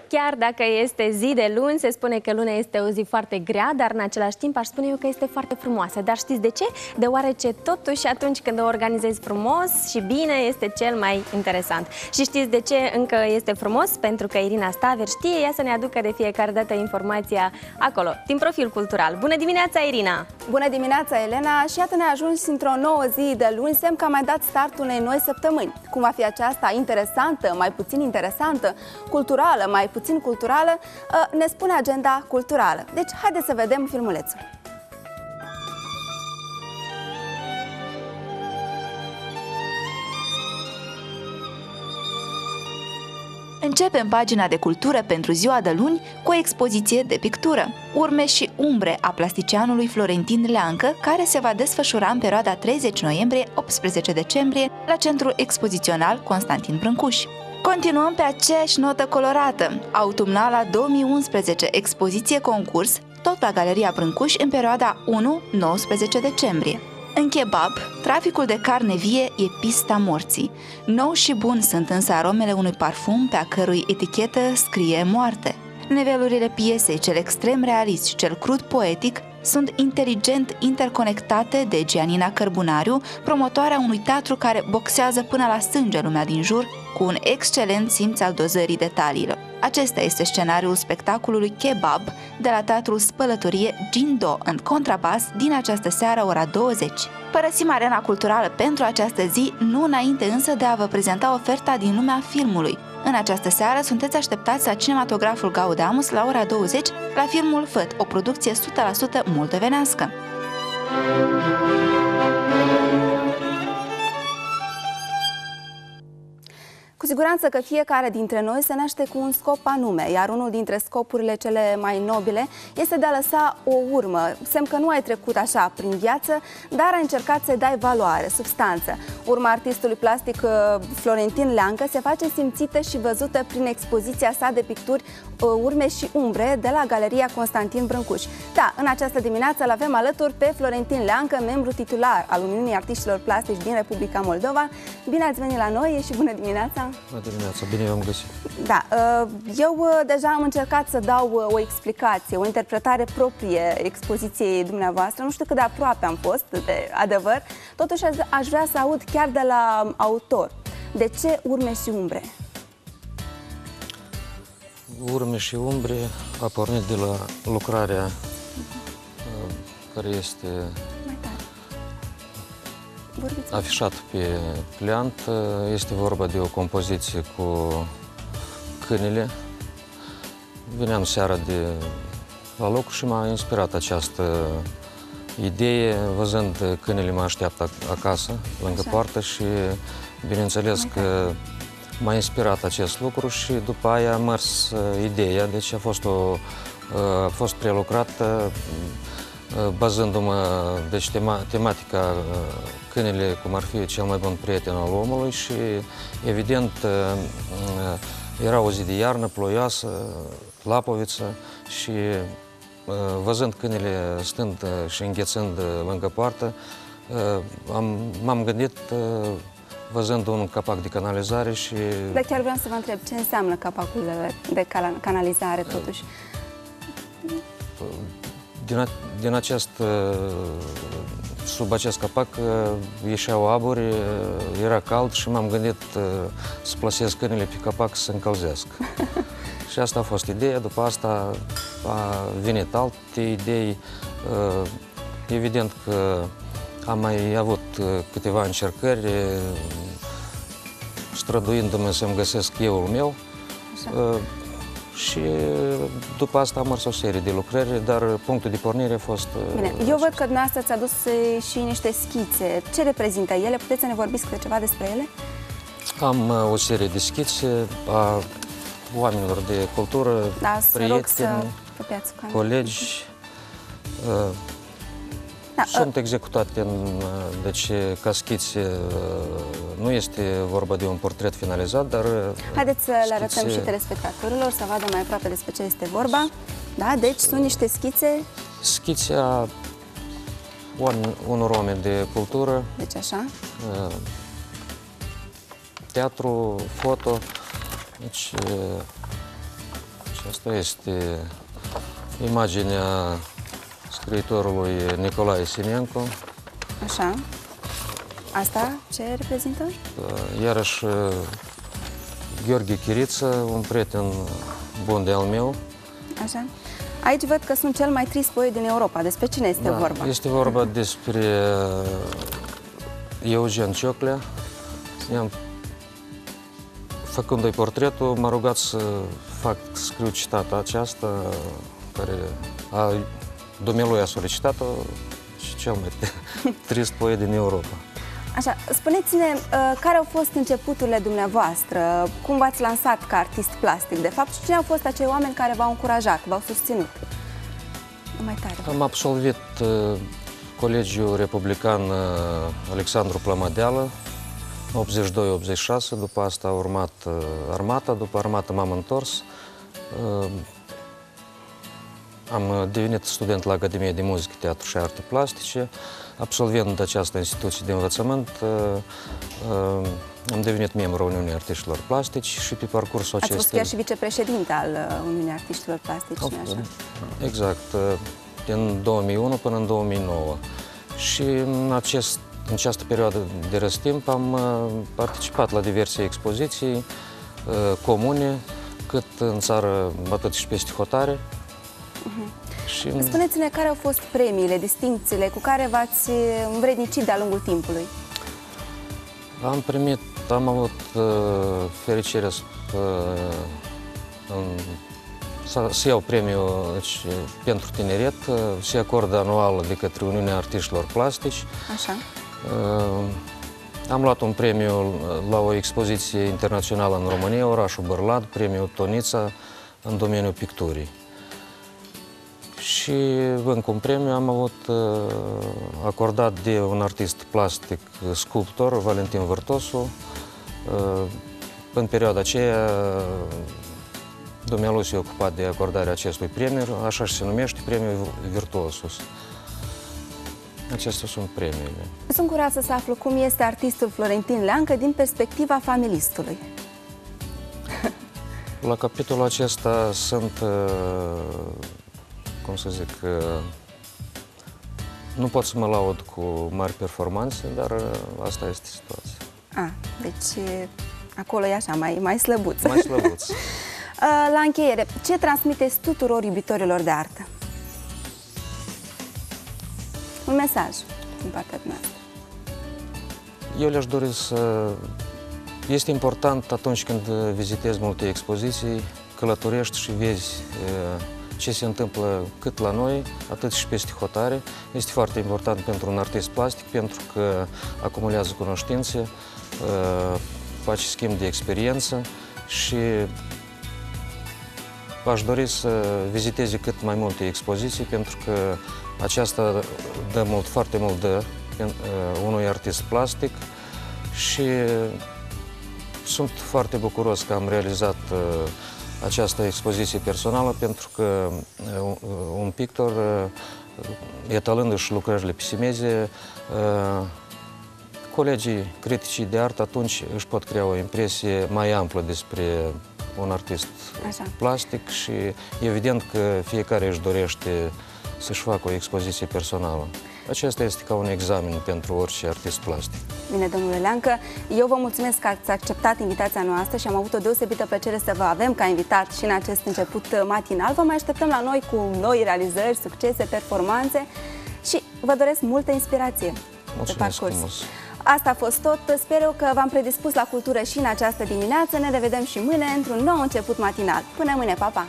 Chiar dacă este zi de luni, se spune că luna este o zi foarte grea, dar în același timp aș spune eu că este foarte frumoasă. Dar știți de ce? Deoarece totuși atunci când o organizezi frumos și bine, este cel mai interesant. Și știți de ce încă este frumos? Pentru că Irina Staver știe ea să ne aducă de fiecare dată informația acolo, din profil cultural. Bună dimineața, Irina! Bună dimineața, Elena! Și iată ne ajuns într-o nouă zi de luni, semn că am mai dat startul unei noi săptămâni. Cum va fi aceasta? Interesantă, mai puțin interesantă, culturală, mai puțin culturală, ne spune agenda culturală. Deci, haideți să vedem filmulețul. Începem pagina de cultură pentru ziua de luni cu o expoziție de pictură, Urme și umbre a plasticianului Florentin Leancă, care se va desfășura în perioada 30 noiembrie-18 decembrie la Centrul Expozițional Constantin Brâncuș. Continuăm pe aceeași notă colorată, Autumnala 2011, expoziție concurs, tot la Galeria Brâncuș în perioada 1-19 decembrie. În kebab, traficul de carne vie e pista morții. Nou și bun sunt însă aromele unui parfum pe a cărui etichetă scrie moarte. Nivelurile piesei, cel extrem realist și cel crud poetic, sunt inteligent interconectate de Gianina Cărbunariu, promotoarea unui teatru care boxează până la sânge lumea din jur, cu un excelent simț al dozării detaliilor. Acesta este scenariul spectacolului Kebab de la Teatrul Spălătorie Gindo în contrabas din această seară, ora 20. Părăsim arena culturală pentru această zi, nu înainte însă de a vă prezenta oferta din lumea filmului. În această seară sunteți așteptați la Cinematograful Gaudamus la ora 20 la filmul Făt, o producție 100% moldovenească. Cu siguranță că fiecare dintre noi se naște cu un scop anume, iar unul dintre scopurile cele mai nobile este de a lăsa o urmă, semn că nu ai trecut așa prin viață, dar ai încercat să-i dai valoare, substanță. Urma artistului plastic Florentin Leancă se face simțită și văzută prin expoziția sa de picturi Urme și umbre de la Galeria Constantin Brâncuș. Da, în această dimineață îl avem alături pe Florentin Leancă, membru titular al Uniunii Artiștilor Plastici din Republica Moldova. Bine ați venit la noi și bună dimineața! Bună dimineața, bine v-am găsit! Da, eu deja am încercat să dau o explicație, o interpretare proprie expoziției dumneavoastră. Nu știu cât de aproape am fost de adevăr, totuși aș vrea să aud chiar de la autor. De ce Urme și umbre? Urme și umbre a pornit de la lucrarea care este afișat pe pliant. Este vorba de o compoziție cu câinele. Veneam seara la lucru și m-a inspirat această idee, văzând câinele mă așteaptă acasă, lângă poartă, și bineînțeles că m-a inspirat acest lucru și după aia a mers ideea, deci a fost prelucrată bazându-mă, deci tematica câinele cum ar fi cel mai bun prieten al omului și evident era o zi de iarnă, ploioasă, lapoviță și văzând câinele stând și înghețând lângă poartă, m-am gândit văzând un capac de canalizare și... Dar chiar vreau să vă întreb, ce înseamnă capacul de canalizare totuși? Sub acest capac ieșeau aburi, era cald și m-am gândit să plasez câinele pe capac să se încălzească. Și asta a fost ideea, după asta a venit alte idei. Evident că am mai avut câteva încercări, străduindu-mă să-mi găsesc euul meu. Și după asta am mers o serie de lucrări, dar punctul de pornire a fost... Bine, eu văd că dumneavoastră ți-a dus și niște schițe. Ce reprezintă ele? Puteți să ne vorbiți câte ceva despre ele? Am o serie de schițe a oamenilor de cultură, prieteni, colegi. Sunt executate deci, ca schițe, nu este vorba de un portret finalizat, dar... Haideți să le arătăm și telespectatorilor, să vadă mai aproape despre ce este vorba. Da, deci sunt niște schițe... Schițe a unor oameni de cultură. Deci așa. Teatru, foto. Deci, Asta este imaginea scriitorului Nicolae Semenco. Așa. Asta ce reprezintă? Iarăși Gheorghe Chiriță, un prieten bun de-al meu. Așa. Aici văd că sunt cel mai trist poet din Europa. Despre cine este vorba? Este vorba despre Eugen Cioclea. Făcându-i portretul, m-a rugat să scriu citata aceasta, care dumnealui a solicitat-o, și cel mai trist poet din Europa. Așa, spuneți-ne, care au fost începuturile dumneavoastră? Cum v-ați lansat ca artist plastic, de fapt? Și cine au fost acei oameni care v-au încurajat, v-au susținut? Mai tare. Am absolvit Colegiul Republican Alexandru Plămădeală, 82-86, după asta a urmat armata, după armată m-am întors. Am devenit student la Academia de Muzică, Teatru și Arte Plastice. Absolvând această instituție de învățământ, am devenit membru Uniunii Artiștilor Plastici și pe parcursul acestei... Ați fost chiar și vicepreședinte al Uniunii Artiștilor Plastici, nu așa? Exact, din 2001 până în 2009. Și în această perioadă de răstimp am participat la diverse expoziții comune, cât în țară, atât și peste hotare. Spuneți-ne care au fost premiile, distincțiile cu care v-ați învrednicit de-a lungul timpului? Am avut fericirea să iau premiul pentru tineret, se acordă anual de către Uniunea Artiștilor Plastici. Așa. Am luat un premiu la o expoziție internațională în România, orașul Bârlad, premiul Tonița în domeniul picturii. Și încă un premiu am avut acordat de un artist plastic, sculptor, Valentin Vârtosu. În perioada aceea, dumnealui s-a ocupat de acordarea acestui premiu, așa și se numește, Premiul Virtuosus. Acestea sunt premiile. Sunt curioasă să aflu cum este artistul Florentin Leancă din perspectiva familistului. La capitolul acesta sunt, cum să zic, nu pot să mă laud cu mari performanțe, dar asta este situația. Deci acolo e așa, mai slăbuț. Mai slăbuț. La încheiere, ce transmiteți tuturor iubitorilor de artă? Un mesaj din partea noastră. Eu le-aș dori să... Este important atunci când vizitezi multe expoziții, călătorești și vezi ce se întâmplă cât la noi, atât și peste hotare. Este foarte important pentru un artist plastic, pentru că acumulează cunoștințe, face schimb de experiență și aș dori să viziteze cât mai multe expoziții, pentru că aceasta dă foarte mult unui artist plastic și sunt foarte bucuros că am realizat această expoziție personală, pentru că un pictor, etalându-și lucrările pe simeze, colegii criticii de artă atunci își pot crea o impresie mai amplă despre un artist plastic și evident că fiecare își dorește să-și facă o expoziție personală. Acesta este ca un examen pentru orice artist plastic. Bine, domnule Leancă, eu vă mulțumesc că ați acceptat invitația noastră și am avut o deosebită plăcere să vă avem ca invitat și în acest început matinal. Vă mai așteptăm la noi cu noi realizări, succese, performanțe și vă doresc multă inspirație pe parcurs. Frumos. Asta a fost tot. Sper eu că v-am predispus la cultură și în această dimineață. Ne revedem și mâine într-un nou început matinal. Până mâine, pa, pa!